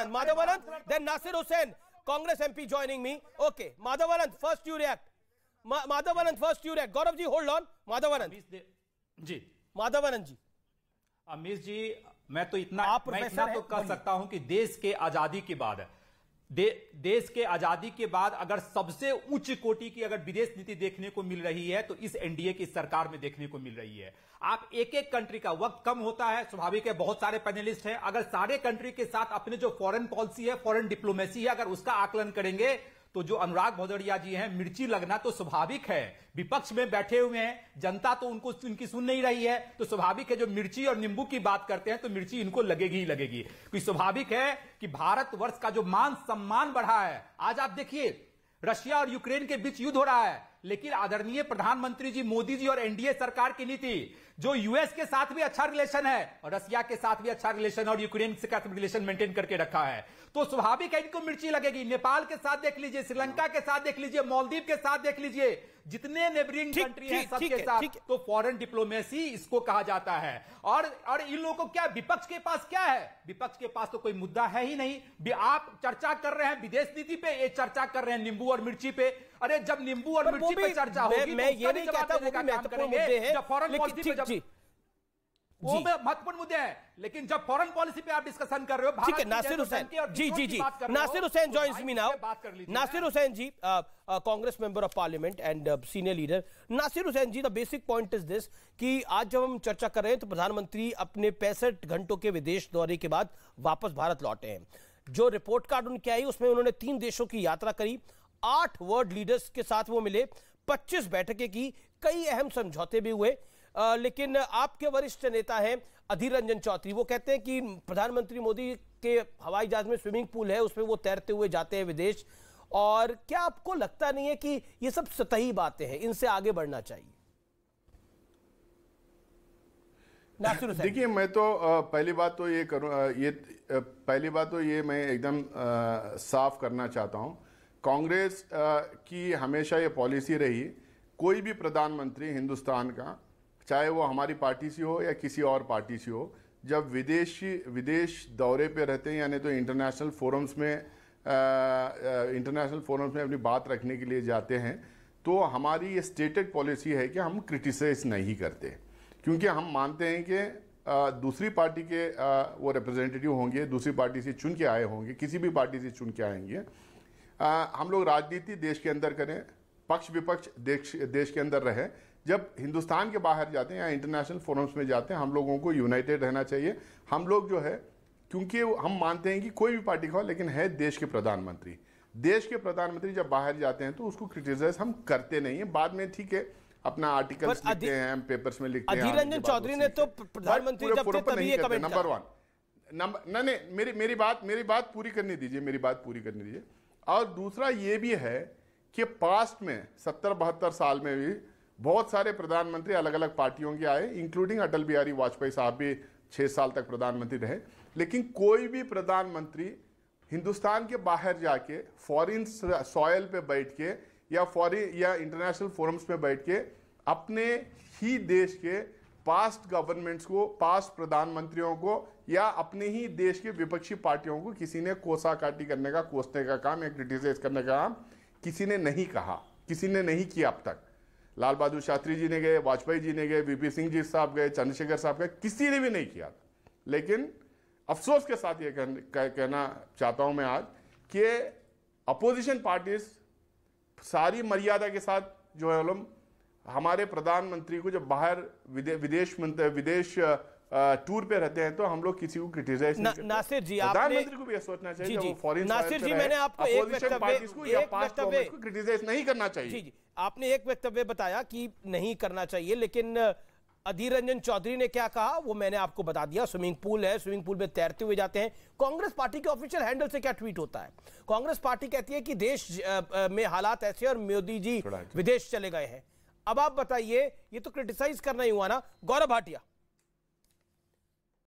Madhavanand, then Nasir Hussain, Congress MP joining me. Okay, Madhavanand, first you react. Madhavanand, first you react. Gaurav ji, hold on. Madhavanand ji, Madhavanand जी, अमीश जी, मैं इतना तो कह सकता हूं कि देश के आजादी के बाद देश के आजादी के बाद अगर सबसे उच्च कोटि की अगर विदेश नीति देखने को मिल रही है तो इस एनडीए की सरकार में देखने को मिल रही है। आप एक एक कंट्री का, वक्त कम होता है, स्वाभाविक है, बहुत सारे पैनलिस्ट हैं, अगर सारे कंट्री के साथ अपने जो फॉरेन पॉलिसी है, फॉरेन डिप्लोमेसी है, अगर उसका आकलन करेंगे तो जो अनुराग भदौरिया जी हैं, मिर्ची लगना तो स्वाभाविक है। विपक्ष में बैठे हुए हैं, जनता तो उनकी सुन नहीं रही है, तो स्वाभाविक है जो मिर्ची और नींबू की बात करते हैं तो मिर्ची इनको लगेगी ही लगेगी। क्योंकि स्वाभाविक है कि भारतवर्ष का जो मान सम्मान बढ़ा है, आज आप देखिए रशिया और यूक्रेन के बीच युद्ध हो रहा है, लेकिन आदरणीय प्रधानमंत्री जी मोदी जी और एनडीए सरकार की नीति जो यूएस के साथ भी अच्छा रिलेशन है और रशिया के साथ भी अच्छा रिलेशन और यूक्रेन के साथ रिलेशन मेंटेन करके रखा है, तो स्वाभाविक है इनको मिर्ची लगेगी। नेपाल के साथ देख लीजिए, श्रीलंका के साथ देख लीजिए, मालदीव के साथ देख लीजिए, जितने नेबरिंग कंट्री हैं सबके साथ, तो फॉरेन डिप्लोमेसी इसको कहा जाता है। और इन लोगों को क्या, विपक्ष के पास क्या है? विपक्ष के पास तो कोई मुद्दा है ही नहीं। आप चर्चा कर रहे हैं विदेश नीति पे, ये चर्चा कर रहे हैं नींबू और मिर्ची पे। अरे जब नींबू और मिर्ची पे चर्चा होगी, मैं ये नहीं कहता वो भी महत्वपूर्ण मुद्दे हैं, जब फॉरेन पॉलिसी पे वो महत्वपूर्ण मुद्दे हैं, लेकिन जब फॉरेन पॉलिसी पे आप डिस्कशन कर रहे हो, ठीक है। Nasir Hussain ji, Nasir Hussain joins me now. Nasir Hussain ji, Congress member of parliament and senior leader. Nasir Hussain ji, the basic point is this कि आज जब हम चर्चा कर रहे हैं तो प्रधानमंत्री अपने 65 घंटों के विदेश दौरे के बाद वापस भारत लौटे हैं। जो रिपोर्ट कार्ड उनके आई उसमें उन्होंने 3 देशों की यात्रा करी, 8 वर्ल्ड लीडर्स के साथ वो मिले, 25 बैठकें की, कई अहम समझौते भी हुए। लेकिन आपके वरिष्ठ नेता हैं अधीर रंजन चौधरी, वो कहते हैं कि प्रधानमंत्री मोदी के हवाई जहाज में स्विमिंग पूल है, उसमें वो तैरते हुए जाते हैं विदेश। और क्या आपको लगता नहीं है कि ये सब सतही बातें हैं, इनसे आगे बढ़ना चाहिए? देखिए, मैं तो पहली बात तो ये मैं एकदम साफ करना चाहता हूं। कांग्रेस की हमेशा ये पॉलिसी रही, कोई भी प्रधानमंत्री हिंदुस्तान का, चाहे वो हमारी पार्टी से हो या किसी और पार्टी से हो, जब विदेश दौरे पे रहते हैं, यानी तो इंटरनेशनल फोरम्स में अपनी बात रखने के लिए जाते हैं, तो हमारी ये स्टेटेड पॉलिसी है कि हम क्रिटिसाइज नहीं करते, क्योंकि हम मानते हैं कि दूसरी पार्टी के वो रिप्रेजेंटेटिव होंगे, दूसरी पार्टी से चुन के आए होंगे, किसी भी पार्टी से चुन के आएंगे। हम लोग राजनीति देश के अंदर करें, पक्ष विपक्ष देश के अंदर रहे। जब हिंदुस्तान के बाहर जाते हैं या इंटरनेशनल फोरम्स में जाते हैं, हम लोगों को यूनाइटेड रहना चाहिए। हम लोग जो है, क्योंकि हम मानते हैं कि कोई भी पार्टी का हो, लेकिन है देश के प्रधानमंत्री। देश के प्रधानमंत्री जब बाहर जाते हैं तो उसको क्रिटिसाइज हम करते नहीं है। बाद में ठीक है, अपना आर्टिकल्स लिखते हैं, पेपर्स में लिखते हैं। अधीर रंजन चौधरी ने तो प्रधानमंत्री जब थे तभी ये कमेंट नंबर 1 नहीं, मेरी बात पूरी करने दीजिए। और दूसरा ये भी है कि पास्ट में 70-72 साल में भी बहुत सारे प्रधानमंत्री अलग अलग पार्टियों के आए, इंक्लूडिंग अटल बिहारी वाजपेयी साहब भी 6 साल तक प्रधानमंत्री रहे, लेकिन कोई भी प्रधानमंत्री हिंदुस्तान के बाहर जाके फॉरेन सॉयल पे बैठ के या इंटरनेशनल फोरम्स पे बैठ के अपने ही देश के पास्ट गवर्नमेंट्स को, पास्ट प्रधानमंत्रियों को या अपने ही देश के विपक्षी पार्टियों को किसी ने कोसाकाटी करने का, कोसने का काम या क्रिटिसाइज करने का काम किसी ने नहीं कहा, किसी ने नहीं किया अब तक। लाल बहादुर शास्त्री जी ने गए, वाजपेयी जी ने गए, वीपी सिंह जी साहब गए, चंद्रशेखर साहब गए, किसी ने भी नहीं किया था। लेकिन अफसोस के साथ ये कहना चाहता हूं मैं आज कि अपोजिशन पार्टीज सारी मर्यादा के साथ जो है हमारे प्रधानमंत्री को जब बाहर विदेश टूर पे रहते हैं तो हम लोग किसी को क्रिटिसाइज नहीं करते। नासिर जी, प्रधानमंत्री को भी ये सोचना चाहिए कि वो फॉरेन नासिर जी, मैंने आपको एक वक्तव्य क्रिटिसाइज नहीं करना चाहिए। जी, आपने एक वक्तव्य बताया कि नहीं करना चाहिए, लेकिन अधीर रंजन चौधरी ने क्या कहा वो मैंने आपको बता दिया। स्विमिंग पूल है, स्विमिंग पूल में तैरते हुए जाते हैं। कांग्रेस पार्टी के ऑफिशियल हैंडल से क्या ट्वीट होता है? कांग्रेस पार्टी कहती है कि देश में हालात ऐसे और मोदी जी विदेश चले गए हैं। अब आप बताइए, ये तो क्रिटिसाइज करना ही हुआ ना। गौरव भाटिया,